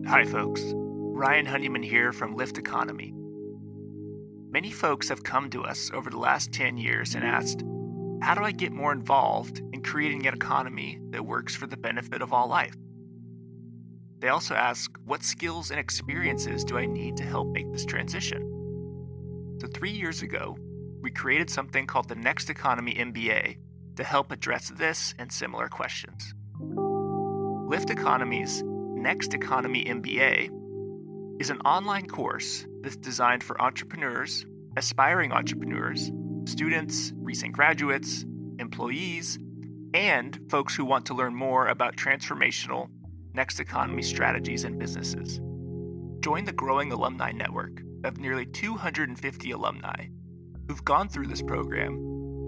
Hi, folks. Ryan Honeyman here from Lyft Economy. Many folks have come to us over the last 10 years and asked, how do I get more involved in creating an economy that works for the benefit of all life? They also ask, what skills and experiences do I need to help make this transition? So 3 years ago, we created something called the Next Economy MBA to help address this and similar questions. Lyft Economy's Next Economy MBA is an online course that's designed for entrepreneurs, aspiring entrepreneurs, students, recent graduates, employees, and folks who want to learn more about transformational next economy strategies and businesses. Join the growing alumni network of nearly 250 alumni who've gone through this program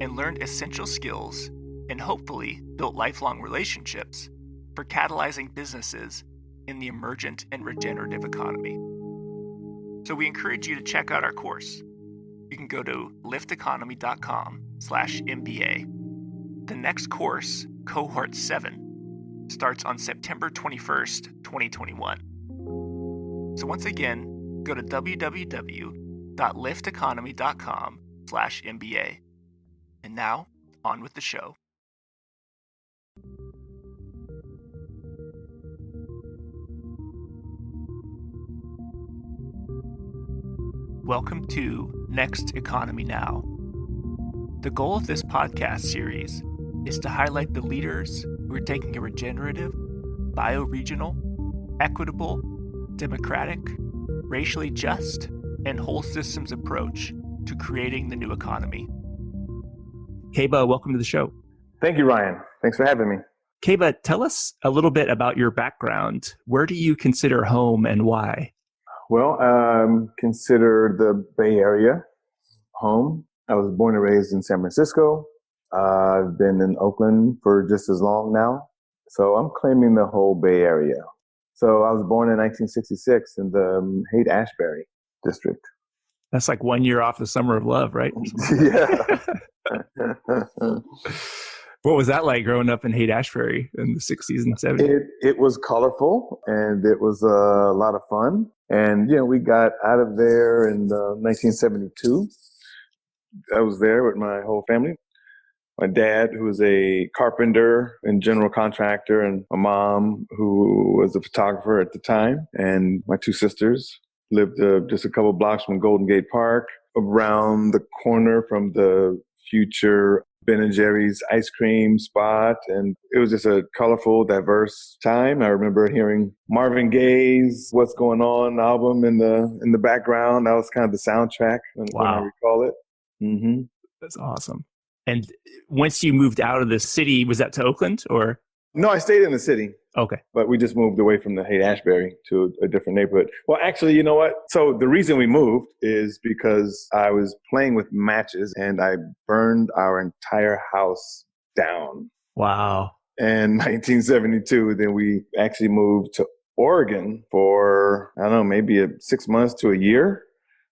and learned essential skills and hopefully built lifelong relationships for catalyzing businesses in the emergent and regenerative economy. So we encourage you to check out our course. You can go to lyfteconomy.com/MBA. The next course, Cohort 7, starts on September 21st, 2021. So once again, go to www.lyfteconomy.com/MBA. And now, on with the show. Welcome to Next Economy Now. The goal of this podcast series is to highlight the leaders who are taking a regenerative, bioregional, equitable, democratic, racially just, and whole systems approach to creating the new economy. Keba, welcome to the show. Thank you, Ryan. Thanks for having me. Keba, tell us a little bit about your background. Where do you consider home and why? Well, consider the Bay Area home. I was born and raised in San Francisco. I've been in Oakland for just as long now. So I'm claiming the whole Bay Area. So I was born in 1966 in the Haight-Ashbury district. That's like 1 year off the summer of love, right? Yeah. What was that like growing up in Haight-Ashbury in the 60s and 70s? It was colorful and it was a lot of fun. And, we got out of there in 1972. I was there with my whole family. My dad, who was a carpenter and general contractor, and my mom, who was a photographer at the time, and my two sisters lived just a couple blocks from Golden Gate Park, around the corner from the future Ben & Jerry's ice cream spot. And it was just a colorful, diverse time. I remember hearing Marvin Gaye's What's Going On album in the background. That was kind of the soundtrack when I recall it. Mm-hmm. That's awesome. And once you moved out of the city, was that to Oakland or? No, I stayed in the city. Okay. But we just moved away from the Haight-Ashbury to a different neighborhood. Well, actually, you know what? So the reason we moved is because I was playing with matches and I burned our entire house down. Wow. In 1972, then we actually moved to Oregon for, I don't know, maybe 6 months to a year.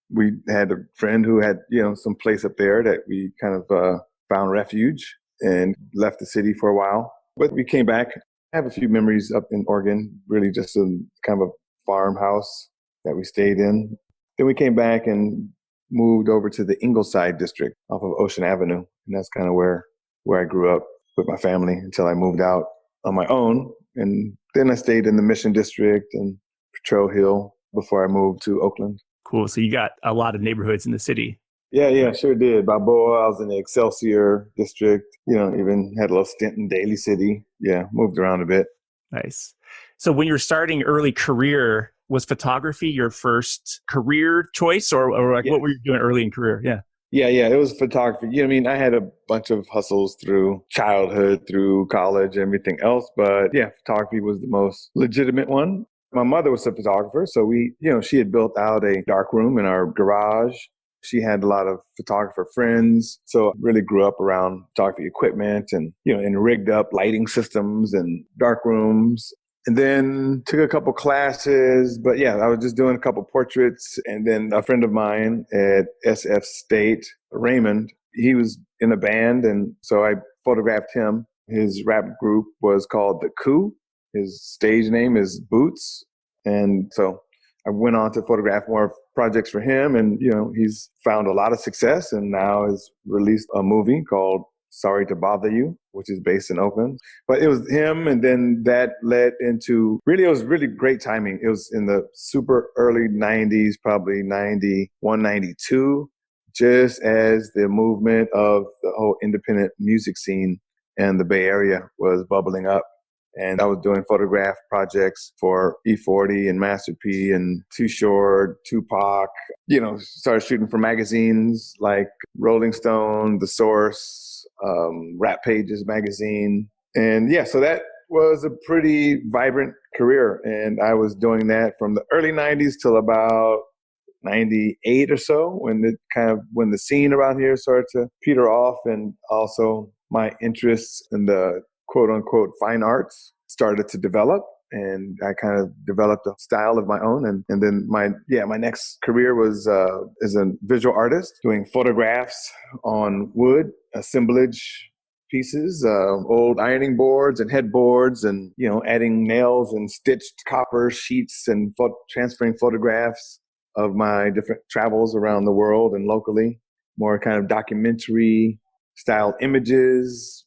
We had a friend who had, some place up there that we kind of found refuge and left the city for a while. But we came back. I have a few memories up in Oregon, really just a kind of a farmhouse that we stayed in. Then we came back and moved over to the Ingleside district off of Ocean Avenue. And that's kind of where I grew up with my family until I moved out on my own. And then I stayed in the Mission District and Potrero Hill before I moved to Oakland. Cool. So you got a lot of neighborhoods in the city. Yeah, sure did. Balboa, I was in the Excelsior district, even had a little stint in Daly City. Yeah, moved around a bit. Nice. So when you were starting early career, was photography your first career choice or what were you doing early in career? Yeah. Yeah, it was photography. I had a bunch of hustles through childhood, through college, everything else. But yeah, photography was the most legitimate one. My mother was a photographer. So she had built out a dark room in our garage. She had a lot of photographer friends. So I really grew up around photography equipment and rigged up lighting systems and dark rooms. And then took a couple classes. But yeah, I was just doing a couple portraits. And then a friend of mine at SF State, Raymond, he was in a band. And so I photographed him. His rap group was called The Coup. His stage name is Boots. And so I went on to photograph more projects for him. And, he's found a lot of success and now has released a movie called Sorry to Bother You, which is based in Oakland. But it was him. And then that led into really, it was really great timing. It was in the super early 90s, probably 91, 92, just as the movement of the whole independent music scene in the Bay Area was bubbling up. And I was doing photograph projects for E40 and Master P and Too Short, Tupac, started shooting for magazines like Rolling Stone, The Source, Rap Pages magazine. And yeah, so that was a pretty vibrant career. And I was doing that from the early 90s till about 98 or so, when the scene around here started to peter off, and also my interests in the quote unquote fine arts started to develop, and I kind of developed a style of my own. And then my next career was as a visual artist, doing photographs on wood assemblage pieces, old ironing boards and headboards, and adding nails and stitched copper sheets and transferring photographs of my different travels around the world and locally, more kind of documentary style images,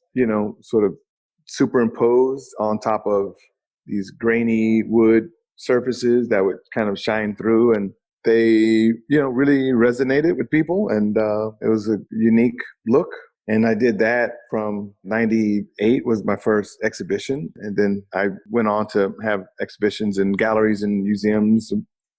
sort of superimposed on top of these grainy wood surfaces that would kind of shine through. And they, really resonated with people. And it was a unique look. And I did that from 98 was my first exhibition. And then I went on to have exhibitions in galleries and museums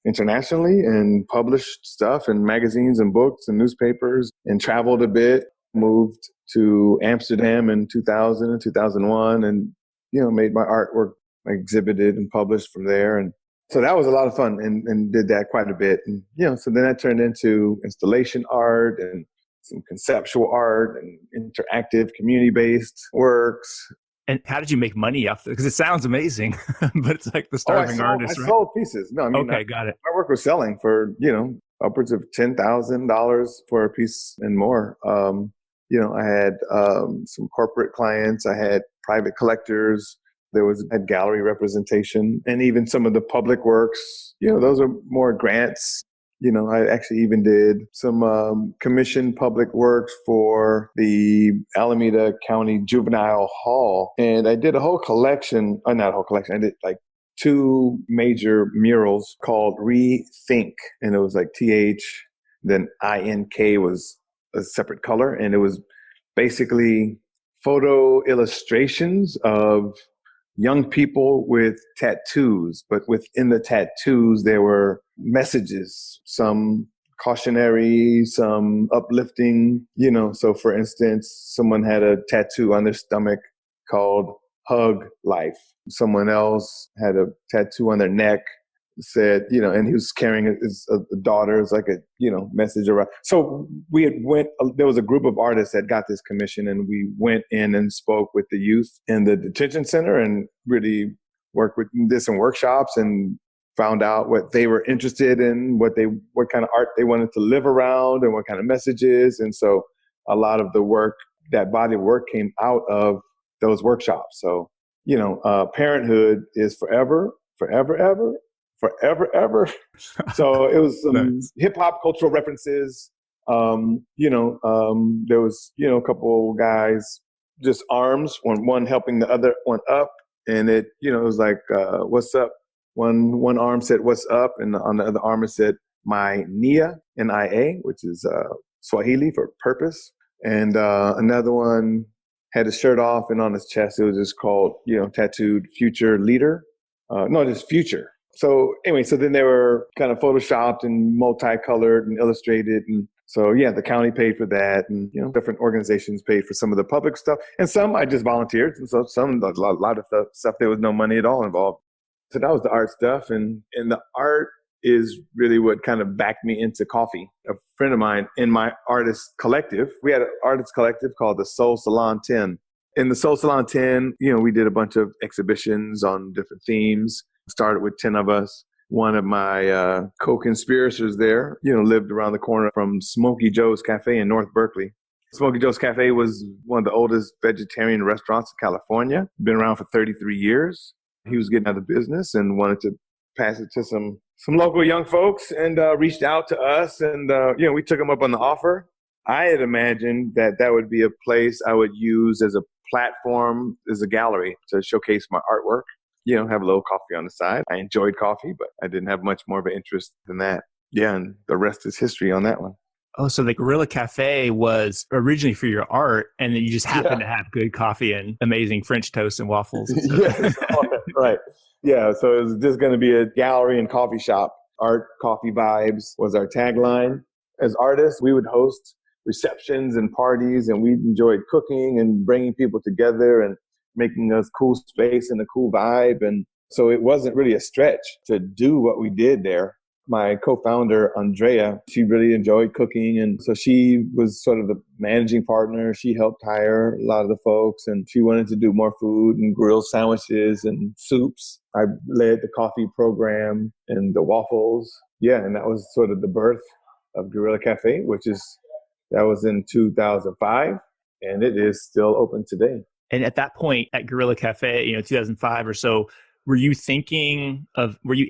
internationally, and published stuff in magazines and books and newspapers, and traveled a bit, moved to Amsterdam in 2000 and 2001, and, made my artwork exhibited and published from there. And so that was a lot of fun, and did that quite a bit. And, so then that turned into installation art and some conceptual art and interactive community-based works. And how did you make money off it? Because it sounds amazing, but it's like the starving artist, right? I sold pieces. No, I mean, okay, got it. My work was selling for, upwards of $10,000 for a piece and more. I had some corporate clients. I had private collectors. Had gallery representation, and even some of the public works. Those are more grants. I actually even did some commissioned public works for the Alameda County Juvenile Hall. And I did a whole collection, not a whole collection, I did like 2 major murals called Rethink. And it was like TH, then INK was a separate color. And it was basically photo illustrations of young people with tattoos, but within the tattoos, there were messages, some cautionary, some uplifting, So for instance, someone had a tattoo on their stomach called Hug Life. Someone else had a tattoo on their neck said, and he was carrying a daughter as like a, message around. So there was a group of artists that got this commission, and we went in and spoke with the youth in the detention center and really did some workshops and found out what they were interested in, what kind of art they wanted to live around and what kind of messages. And so a lot of the work, that body of work, came out of those workshops. So, parenthood is forever, ever. So it was some hip hop cultural references. There was, a couple guys, just arms, one helping the other one up. And it, it was like, what's up? One arm said, what's up? And on the other arm it said, my Nia, N-I-A, which is Swahili for purpose. And another one had his shirt off, and on his chest, it was just called, tattooed future leader. Just future. So anyway, so then they were kind of photoshopped and multicolored and illustrated. And so, yeah, the county paid for that, and, different organizations paid for some of the public stuff. And some I just volunteered. And so a lot of stuff, there was no money at all involved. So that was the art stuff. And the art is really what kind of backed me into coffee. A friend of mine in my artist collective, we had an artist collective called the Soul Salon 10. In the Soul Salon 10, we did a bunch of exhibitions on different themes. Started with 10 of us. One of my co-conspirators there, lived around the corner from Smokey Joe's Cafe in North Berkeley. Smokey Joe's Cafe was one of the oldest vegetarian restaurants in California. Been around for 33 years. He was getting out of business and wanted to passed it to some local young folks and reached out to us. And, we took them up on the offer. I had imagined that would be a place I would use as a platform, as a gallery to showcase my artwork. Have a little coffee on the side. I enjoyed coffee, but I didn't have much more of an interest than that. Yeah, and the rest is history on that one. Oh, so the Gorilla Cafe was originally for your art, and then you just happened to have good coffee and amazing French toast and waffles. Yes, right. Yeah, so it was just going to be a gallery and coffee shop. Art, coffee vibes was our tagline. As artists, we would host receptions and parties, and we enjoyed cooking and bringing people together and making us cool space and a cool vibe. And so it wasn't really a stretch to do what we did there. My co-founder, Andrea, she really enjoyed cooking. And so she was sort of the managing partner. She helped hire a lot of the folks, and she wanted to do more food and grilled sandwiches and soups. I led the coffee program and the waffles. Yeah, and that was sort of the birth of Gorilla Cafe, that was in 2005, and it is still open today. And at that point at Gorilla Cafe, 2005 or so, were you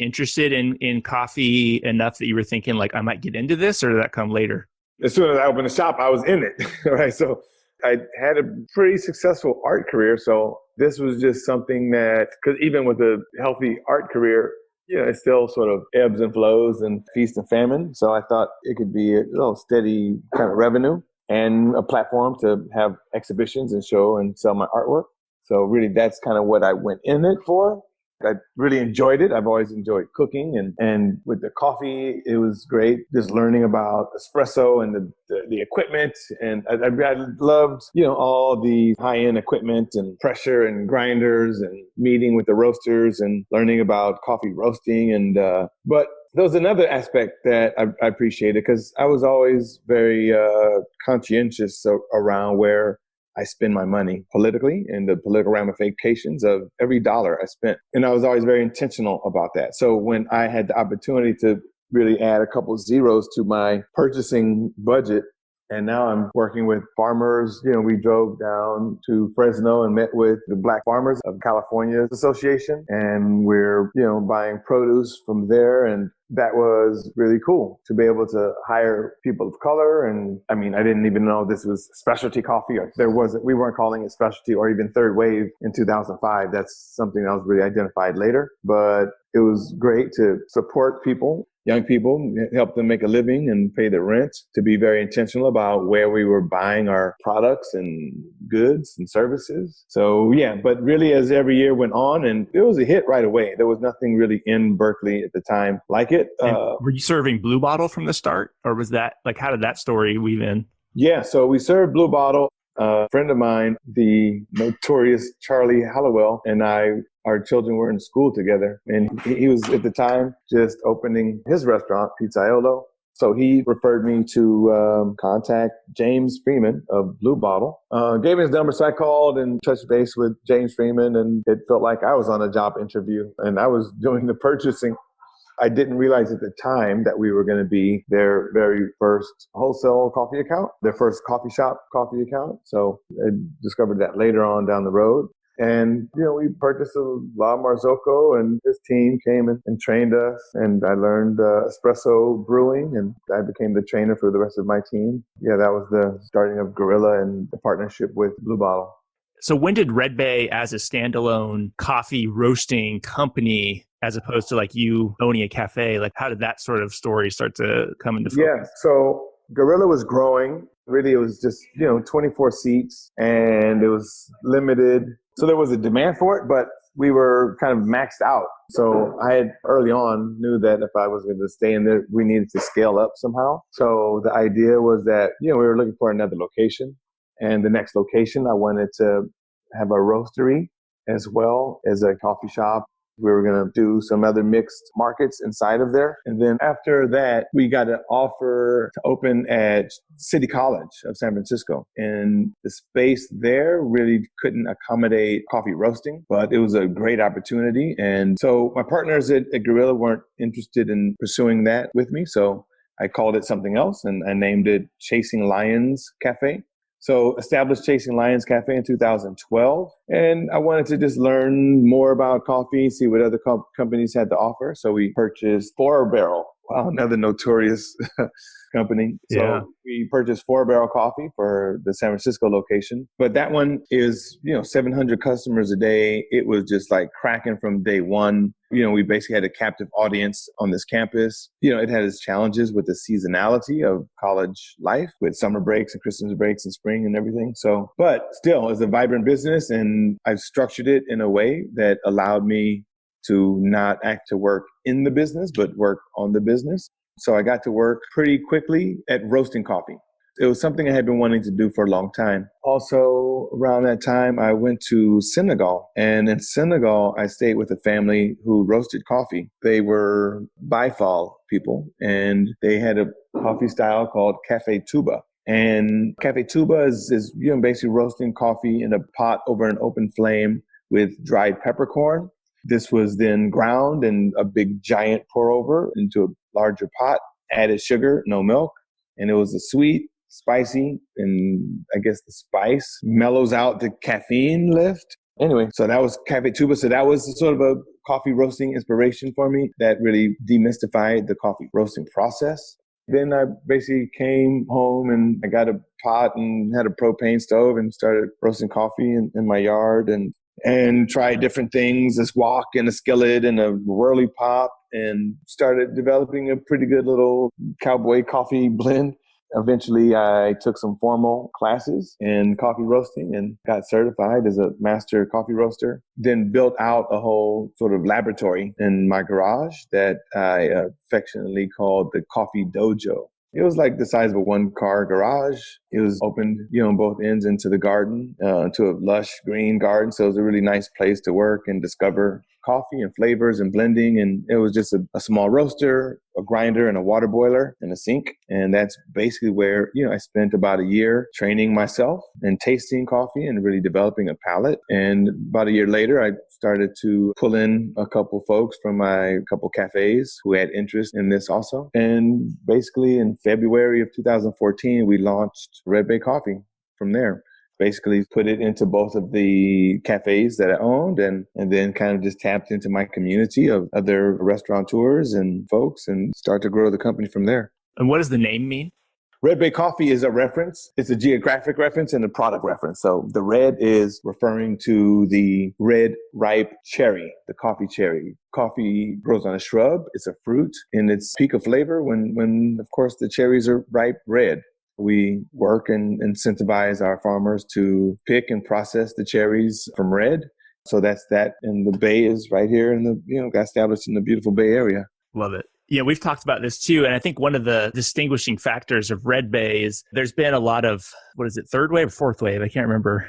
interested in coffee enough that you were thinking like, I might get into this, or did that come later? As soon as I opened the shop, I was in it, right? So I had a pretty successful art career. So this was just something that, because even with a healthy art career, it still sort of ebbs and flows and feast and famine. So I thought it could be a little steady kind of revenue and a platform to have exhibitions and show and sell my artwork. So really, that's kind of what I went in it for. I really enjoyed it. I've always enjoyed cooking, and with the coffee, it was great just learning about espresso and the equipment. And I loved, all the high-end equipment and pressure and grinders and meeting with the roasters and learning about coffee roasting. And but there was another aspect that I appreciated, because I was always very conscientious around where I spend my money politically and the political ramifications of every dollar I spent. And I was always very intentional about that. So when I had the opportunity to really add a couple of zeros to my purchasing budget, and now I'm working with farmers. We drove down to Fresno and met with the Black Farmers of California Association, and we're, buying produce from there. And that was really cool to be able to hire people of color. And I mean, I didn't even know this was specialty coffee. We weren't calling it specialty or even third wave in 2005. That's something that was really identified later. But it was great to support people, young people, help them make a living and pay their rent, to be very intentional about where we were buying our products and goods and services. So yeah, but really as every year went on, and it was a hit right away. There was nothing really in Berkeley at the time like it. Were you serving Blue Bottle from the start, or was that how did that story weave in? Yeah, so we served Blue Bottle. A friend of mine, the notorious Charlie Hallowell, and our children were in school together. And he was at the time just opening his restaurant, Pizzaiolo. So he referred me to contact James Freeman of Blue Bottle. Gave me his number, so I called and touched base with James Freeman, and it felt like I was on a job interview and I was doing the purchasing. I didn't realize at the time that we were going to be their very first wholesale coffee account, their first coffee shop coffee account. So I discovered that later on down the road. And, we purchased a La Marzocco, and his team came and trained us. And I learned espresso brewing, and I became the trainer for the rest of my team. Yeah, that was the starting of Gorilla and the partnership with Blue Bottle. So when did Red Bay as a standalone coffee roasting company, as opposed to you owning a cafe, how did that sort of story start to come into focus? Yeah, so Gorilla was growing. Really, it was just, 24 seats, and it was limited. So there was a demand for it, but we were kind of maxed out. So I had early on knew that if I was going to stay in there, we needed to scale up somehow. So the idea was that, we were looking for another location. And the next location, I wanted to have a roastery as well as a coffee shop. We were going to do some other mixed markets inside of there. And then after that, we got an offer to open at City College of San Francisco. And the space there really couldn't accommodate coffee roasting, but it was a great opportunity. And so my partners at Gorilla weren't interested in pursuing that with me. So I called it something else, and I named it Chasing Lions Cafe. So established Chasing Lions Cafe in 2012. And I wanted to just learn more about coffee, see what other companies had to offer. So we purchased Four Barrel. Wow, another notorious company. Yeah. So we purchased Four Barrel Coffee for the San Francisco location. But that one is, 700 customers a day. It was just like cracking from day one. We basically had a captive audience on this campus. It had its challenges with the seasonality of college life with summer breaks and Christmas breaks and spring and everything. So, but still, it's a vibrant business, and I've structured it in a way that allowed me to not act to work in the business, but work on the business. So I got to work pretty quickly at roasting coffee. It was something I had been wanting to do for a long time. Also, around that time, I went to Senegal. And in Senegal, I stayed with a family who roasted coffee. They were Baifal people, and they had a coffee style called Cafe Tuba. And Cafe Tuba is basically roasting coffee in a pot over an open flame with dried peppercorn. This was then ground in a big giant pour over into a larger pot, added sugar, no milk. And it was a sweet, spicy, and I guess the spice mellows out the caffeine lift. Anyway, so that was Cafe Tuba. So that was sort of a coffee roasting inspiration for me that really demystified the coffee roasting process. Then I basically came home and I got a pot and had a propane stove and started roasting coffee in my yard and tried different things, a wok and a skillet and a whirly pop, and started developing a pretty good little cowboy coffee blend. Eventually, I took some formal classes in coffee roasting and got certified as a master coffee roaster. Then built out a whole sort of laboratory in my garage that I affectionately called the Coffee Dojo. It was like the size of a one-car garage. It was opened, on both ends into the garden, to a lush green garden. So it was a really nice place to work and discover coffee and flavors and blending. And it was just a small roaster, a grinder, and a water boiler and a sink. And that's basically where, I spent about a year training myself and tasting coffee and really developing a palate. And about a year later, I started to pull in a couple folks from my couple cafes who had interest in this also. And basically in February of 2014, we launched Red Bay Coffee from there. Basically put it into both of the cafes that I owned and then kind of just tapped into my community of other restaurateurs and folks and start to grow the company from there. And what does the name mean? Red Bay Coffee is a reference. It's a geographic reference and a product reference. So the red is referring to the red ripe cherry, the coffee cherry. Coffee grows on a shrub. It's a fruit in its peak of flavor when of course, the cherries are ripe red. We work and incentivize our farmers to pick and process the cherries from red. So that's that. And the Bay is right here got established in the beautiful Bay Area. Love it. Yeah, we've talked about this too. And I think one of the distinguishing factors of Red Bay is there's been a lot of, third wave or fourth wave? I can't remember.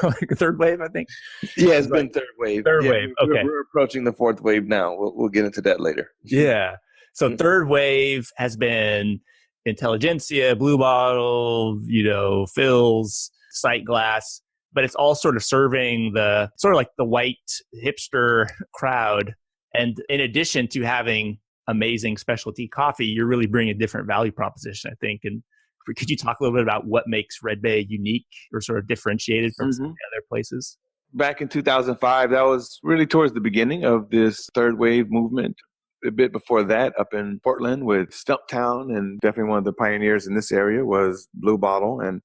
Like a third wave, I think. Yeah, it's been third wave. Third wave. Okay. We're approaching the fourth wave now. We'll get into that later. Yeah. So third wave has been Intelligentsia, Blue Bottle, Phil's, Sight Glass, but it's all sort of serving the sort of like the white hipster crowd. And in addition to having amazing specialty coffee, you're really bringing a different value proposition, I think. And could you talk a little bit about what makes Red Bay unique or sort of differentiated from some of the other places? Back in 2005, that was really towards the beginning of this third wave movement. A bit before that, up in Portland with Stumptown, and definitely one of the pioneers in this area was Blue Bottle. And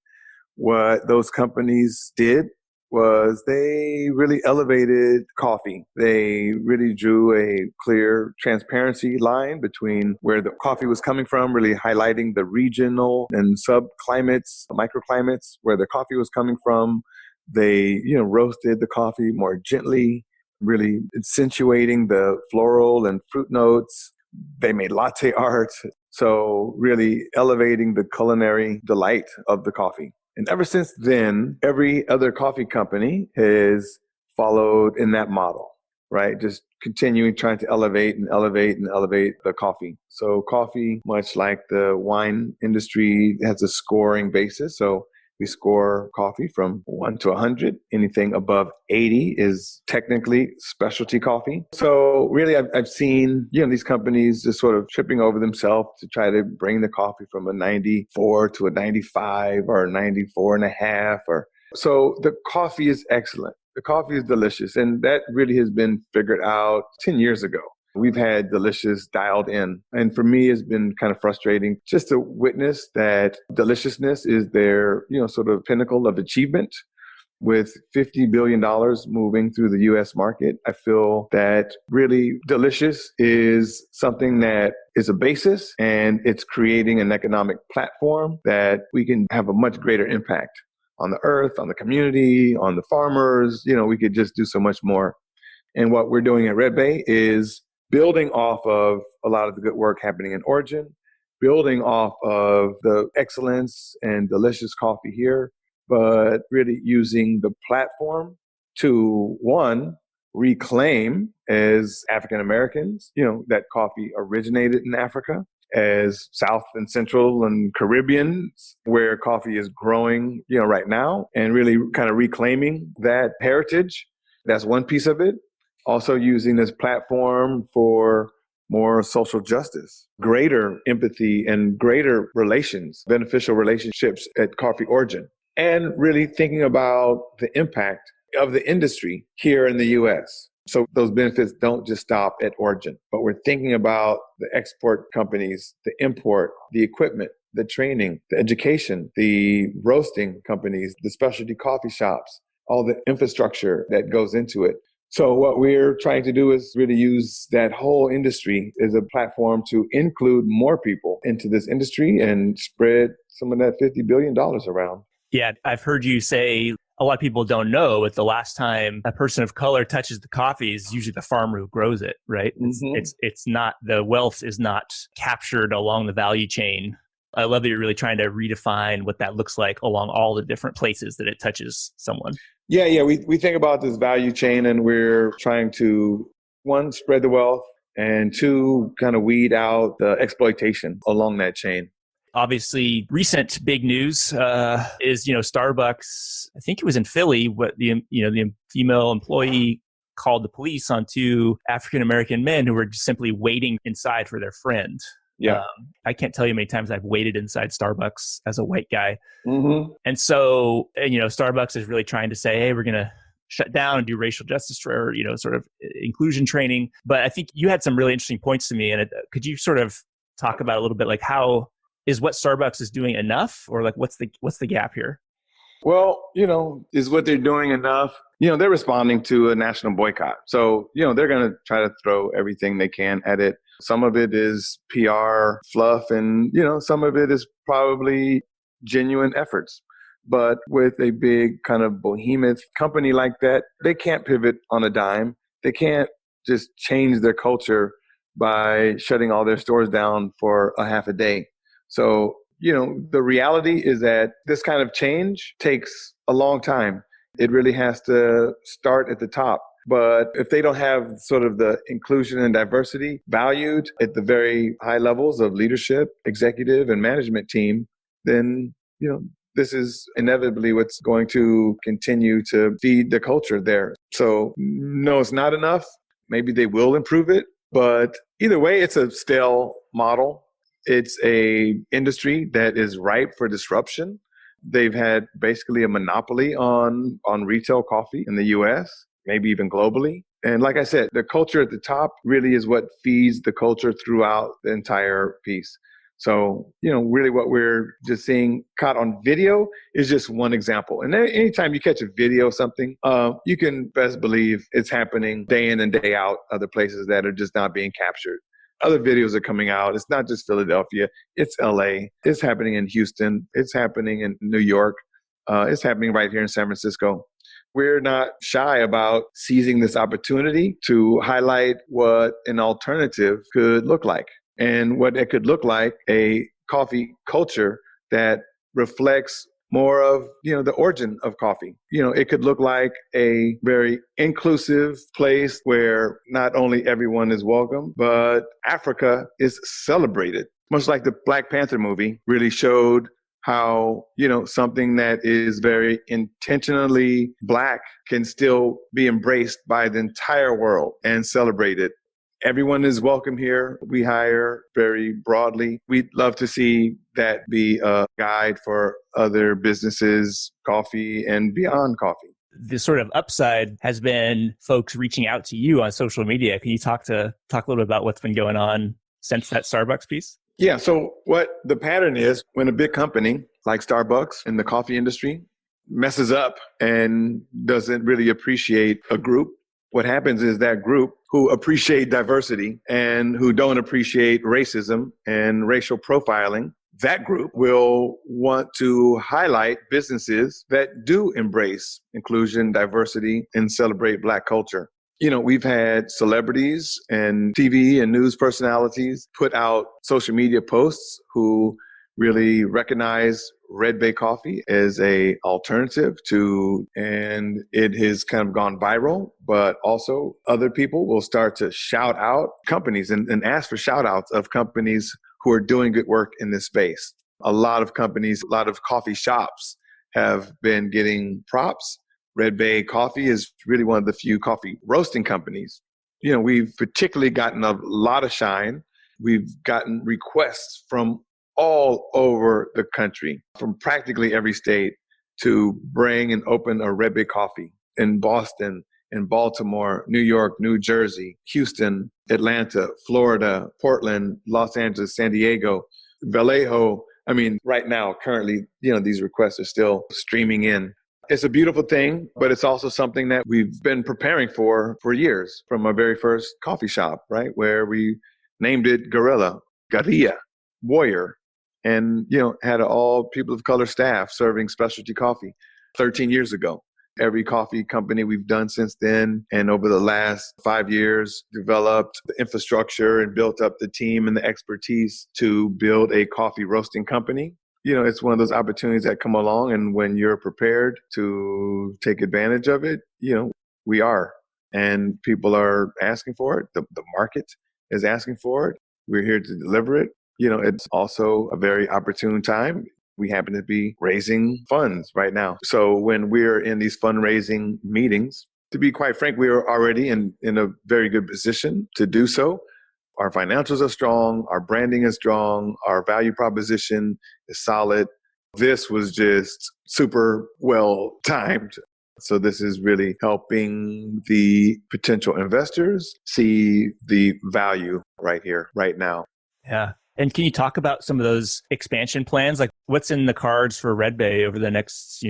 what those companies did was they really elevated coffee. They really drew a clear transparency line between where the coffee was coming from, really highlighting the regional and subclimates, microclimates where the coffee was coming from. They, roasted the coffee more gently, really accentuating the floral and fruit notes. They made latte art. So really elevating the culinary delight of the coffee. And ever since then, every other coffee company has followed in that model, right? Just continuing trying to elevate the coffee. So coffee, much like the wine industry, has a scoring basis. So We score coffee from 1 to 100. Anything above 80 is technically specialty coffee. So really, I've seen, these companies just sort of tripping over themselves to try to bring the coffee from a 94 to a 95 or a 94 and a half. So the coffee is excellent. The coffee is delicious. And that really has been figured out 10 years ago. We've had delicious dialed in. And for me, it's been kind of frustrating just to witness that deliciousness is their, sort of pinnacle of achievement. With $50 billion moving through the U.S. market, I feel that really delicious is something that is a basis, and it's creating an economic platform that we can have a much greater impact on the earth, on the community, on the farmers. We could just do so much more. And what we're doing at Red Bay is building off of a lot of the good work happening in Origin, building off of the excellence and delicious coffee here, but really using the platform to, one, reclaim as African Americans, that coffee originated in Africa, as South and Central and Caribbeans, where coffee is growing, right now, and really kind of reclaiming that heritage. That's one piece of it. Also using this platform for more social justice, greater empathy, and greater relations, beneficial relationships at Coffee Origin, and really thinking about the impact of the industry here in the U.S. So those benefits don't just stop at Origin, but we're thinking about the export companies, the import, the equipment, the training, the education, the roasting companies, the specialty coffee shops, all the infrastructure that goes into it. So what we're trying to do is really use that whole industry as a platform to include more people into this industry and spread some of that $50 billion around. Yeah, I've heard you say a lot of people don't know, but the last time a person of color touches the coffee is usually the farmer who grows it, right? It's not, the wealth is not captured along the value chain. I love that you're really trying to redefine what that looks like along all the different places that it touches someone. Yeah. We think about this value chain, and we're trying to, one, spread the wealth, and two, kind of weed out the exploitation along that chain. Obviously, recent big news is, Starbucks, I think it was in Philly, what the female employee called the police on two African-American men who were just simply waiting inside for their friend. Yeah. I can't tell you how many times I've waited inside Starbucks as a white guy. Mm-hmm. And so, Starbucks is really trying to say, hey, we're going to shut down and do racial justice or, sort of inclusion training. But I think you had some really interesting points to me. And could you sort of talk about a little bit, like, how is what Starbucks is doing enough, or like what's the gap here? Well, is what they're doing enough? They're responding to a national boycott. So, they're going to try to throw everything they can at it. Some of it is PR fluff, and, some of it is probably genuine efforts. But with a big kind of behemoth company like that, they can't pivot on a dime. They can't just change their culture by shutting all their stores down for a half a day. So, the reality is that this kind of change takes a long time. It really has to start at the top. But if they don't have sort of the inclusion and diversity valued at the very high levels of leadership, executive, and management team, then, this is inevitably what's going to continue to feed the culture there. So, no, it's not enough. Maybe they will improve it. But either way, it's a stale model. It's a industry that is ripe for disruption. They've had basically a monopoly on retail coffee in the US, maybe even globally. And like I said, the culture at the top really is what feeds the culture throughout the entire piece. So, really what we're just seeing caught on video is just one example. And anytime you catch a video of something, you can best believe it's happening day in and day out, other places that are just not being captured. Other videos are coming out. It's not just Philadelphia. It's LA. It's happening in Houston. It's happening in New York. It's happening right here in San Francisco. We're not shy about seizing this opportunity to highlight what an alternative could look like, and what it could look like, a coffee culture that reflects more of, the origin of coffee. It could look like a very inclusive place where not only everyone is welcome, but Africa is celebrated. Much like the Black Panther movie really showed how, something that is very intentionally Black can still be embraced by the entire world and celebrated. Everyone is welcome here. We hire very broadly. We'd love to see that be a guide for other businesses, coffee and beyond coffee. The sort of upside has been folks reaching out to you on social media. Can you talk a little bit about what's been going on since that Starbucks piece? Yeah. So what the pattern is when a big company like Starbucks in the coffee industry messes up and doesn't really appreciate a group, what happens is that group who appreciate diversity and who don't appreciate racism and racial profiling, that group will want to highlight businesses that do embrace inclusion, diversity, and celebrate Black culture. We've had celebrities and TV and news personalities put out social media posts who really recognize Red Bay Coffee as a alternative to, and it has kind of gone viral, but also other people will start to shout out companies and ask for shout outs of companies who are doing good work in this space. A lot of companies, a lot of coffee shops have been getting props. Red Bay Coffee is really one of the few coffee roasting companies. We've particularly gotten a lot of shine. We've gotten requests from all over the country, from practically every state, to bring and open a Red Bay Coffee in Boston, in Baltimore, New York, New Jersey, Houston, Atlanta, Florida, Portland, Los Angeles, San Diego, Vallejo. I mean, right now, currently, these requests are still streaming in. It's a beautiful thing, but it's also something that we've been preparing for years, from our very first coffee shop, right? Where we named it Guerrilla, Warrior, and, had an all people of color staff serving specialty coffee 13 years ago. Every coffee company we've done since then, and over the last 5 years, developed the infrastructure and built up the team and the expertise to build a coffee roasting company. It's one of those opportunities that come along, and when you're prepared to take advantage of it, we are. And people are asking for it. The market is asking for it. We're here to deliver it. It's also a very opportune time. We happen to be raising funds right now. So when we're in these fundraising meetings, to be quite frank, we are already in a very good position to do so. Our financials are strong, our branding is strong, our value proposition is solid. This was just super well timed. So this is really helping the potential investors see the value right here, right now. Yeah. And can you talk about some of those expansion plans? Like what's in the cards for Red Bay over the next,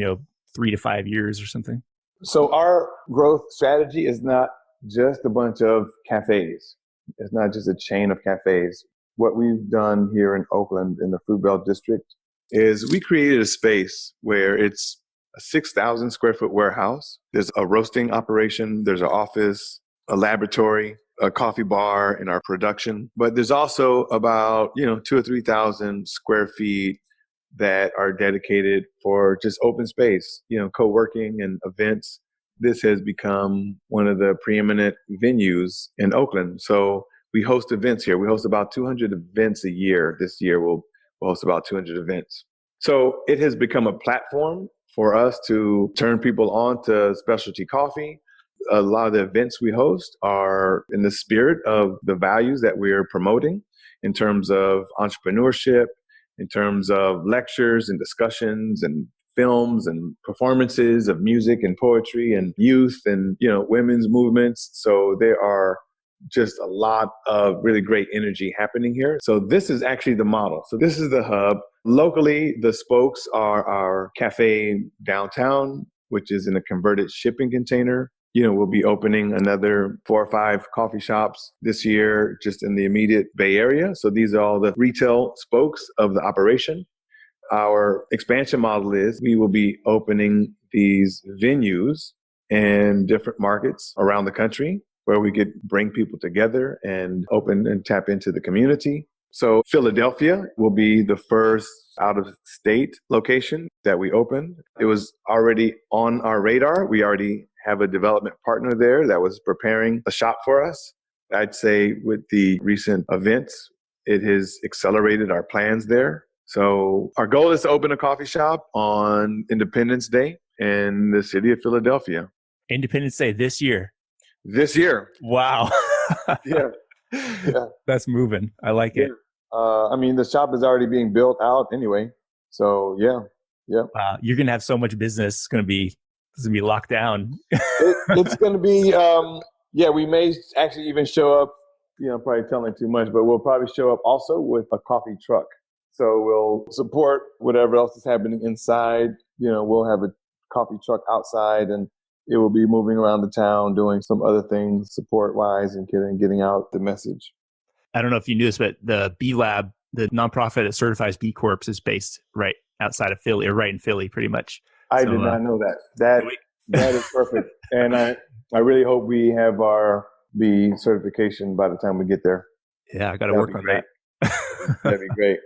3 to 5 years or something? So our growth strategy is not just a bunch of cafes. It's not just a chain of cafes. What we've done here in Oakland in the Fruit Belt District is we created a space where it's a 6,000 square foot warehouse. There's a roasting operation. There's an office, a laboratory, a coffee bar in our production. But there's also about, 2,000 or 3,000 square feet that are dedicated for just open space, co-working and events. This has become one of the preeminent venues in Oakland. So we host events here. We host about 200 events a year. This year we'll host about 200 events. So it has become a platform for us to turn people on to specialty coffee. A lot of the events we host are in the spirit of the values that we're promoting in terms of entrepreneurship, in terms of lectures and discussions and films and performances of music and poetry and youth and, women's movements. So there are just a lot of really great energy happening here. So this is actually the model. So this is the hub. Locally, the spokes are our cafe downtown, which is in a converted shipping container. We'll be opening another 4 or 5 coffee shops this year just in the immediate Bay Area. So these are all the retail spokes of the operation. Our expansion model is we will be opening these venues in different markets around the country where we could bring people together and open and tap into the community. So Philadelphia will be the first out-of-state location that we open. It was already on our radar. We already have a development partner there that was preparing a shop for us. I'd say with the recent events, it has accelerated our plans there. So our goal is to open a coffee shop on Independence Day in the city of Philadelphia Independence Day this year. this year. Wow. Yeah. Yeah. That's moving. I like it. I mean, the shop is already being built out anyway. So yeah. Wow. You're going to have so much business. It's going to be locked down. It's going to be, we may actually even show up, probably telling too much, but we'll probably show up also with a coffee truck. So we'll support whatever else is happening inside. We'll have a coffee truck outside, and it will be moving around the town doing some other things support-wise and getting out the message. I don't know if you knew this, but the B Lab, the nonprofit that certifies B Corps, is based right outside of Philly, or right in Philly, pretty much. I did not know that. That is perfect. And I really hope we have our B certification by the time we get there. Yeah, I got to work on that. That'd be great.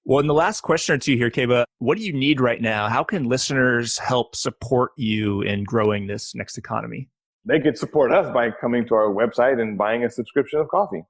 Well, in the last question or two here, Keba, what do you need right now? How can listeners help support you in growing this next economy? They could support us by coming to our website and buying a subscription of coffee.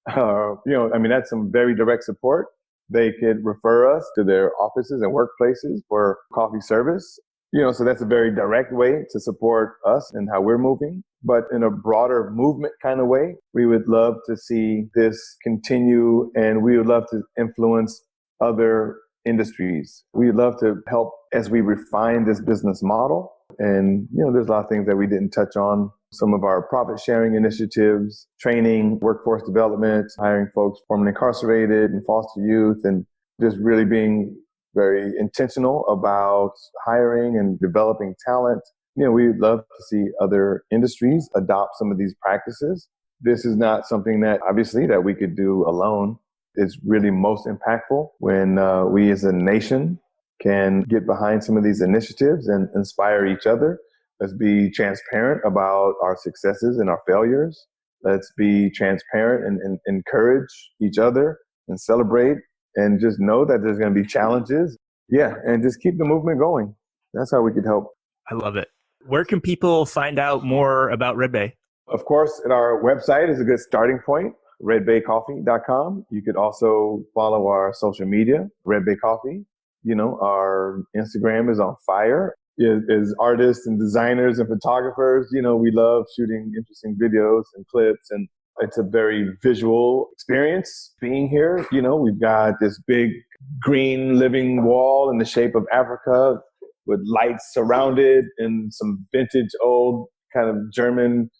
That's some very direct support. They could refer us to their offices and workplaces for coffee service. So that's a very direct way to support us and how we're moving. But in a broader movement kind of way, we would love to see this continue, and we would love to influence other industries. We'd love to help as we refine this business model. And, there's a lot of things that we didn't touch on. Some of our profit sharing initiatives, training, workforce development, hiring folks formerly incarcerated and foster youth, and just really being very intentional about hiring and developing talent. We'd love to see other industries adopt some of these practices. This is not something that obviously that we could do alone. It's really most impactful when we as a nation can get behind some of these initiatives and inspire each other. Let's be transparent about our successes and our failures. Let's be transparent and encourage each other and celebrate, and just know that there's going to be challenges. Yeah, and just keep the movement going. That's how we could help. I love it. Where can people find out more about Red Bay? Of course, at our website is a good starting point, redbaycoffee.com. You could also follow our social media, Red Bay Coffee. Our Instagram is on fire. As artists and designers and photographers, we love shooting interesting videos and clips, and it's a very visual experience being here. We've got this big green living wall in the shape of Africa with lights surrounded and some vintage old kind of German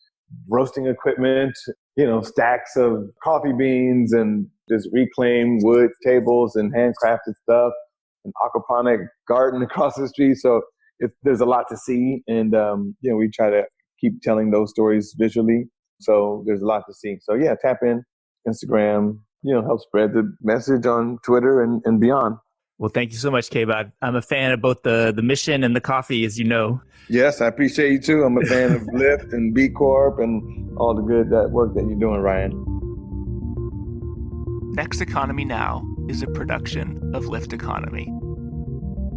roasting equipment, stacks of coffee beans and just reclaimed wood tables and handcrafted stuff, an aquaponic garden across the street. So there's a lot to see. And, we try to keep telling those stories visually. So there's a lot to see. So yeah, tap in Instagram, help spread the message on Twitter and beyond. Well, thank you so much, Keba. I'm a fan of both the mission and the coffee, as you know. Yes, I appreciate you too. I'm a fan of Lyft and B Corp and all the good work that you're doing, Ryan. Next Economy Now is a production of Lyft Economy.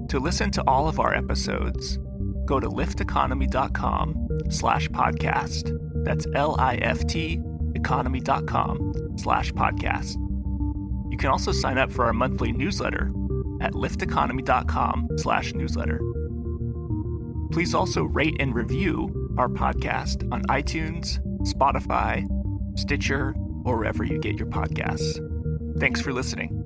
To listen to all of our episodes, go to lifteconomy.com/podcast. That's LIFT economy.com/podcast. You can also sign up for our monthly newsletter at lifteconomy.com/newsletter. Please also rate and review our podcast on iTunes, Spotify, Stitcher, or wherever you get your podcasts. Thanks for listening.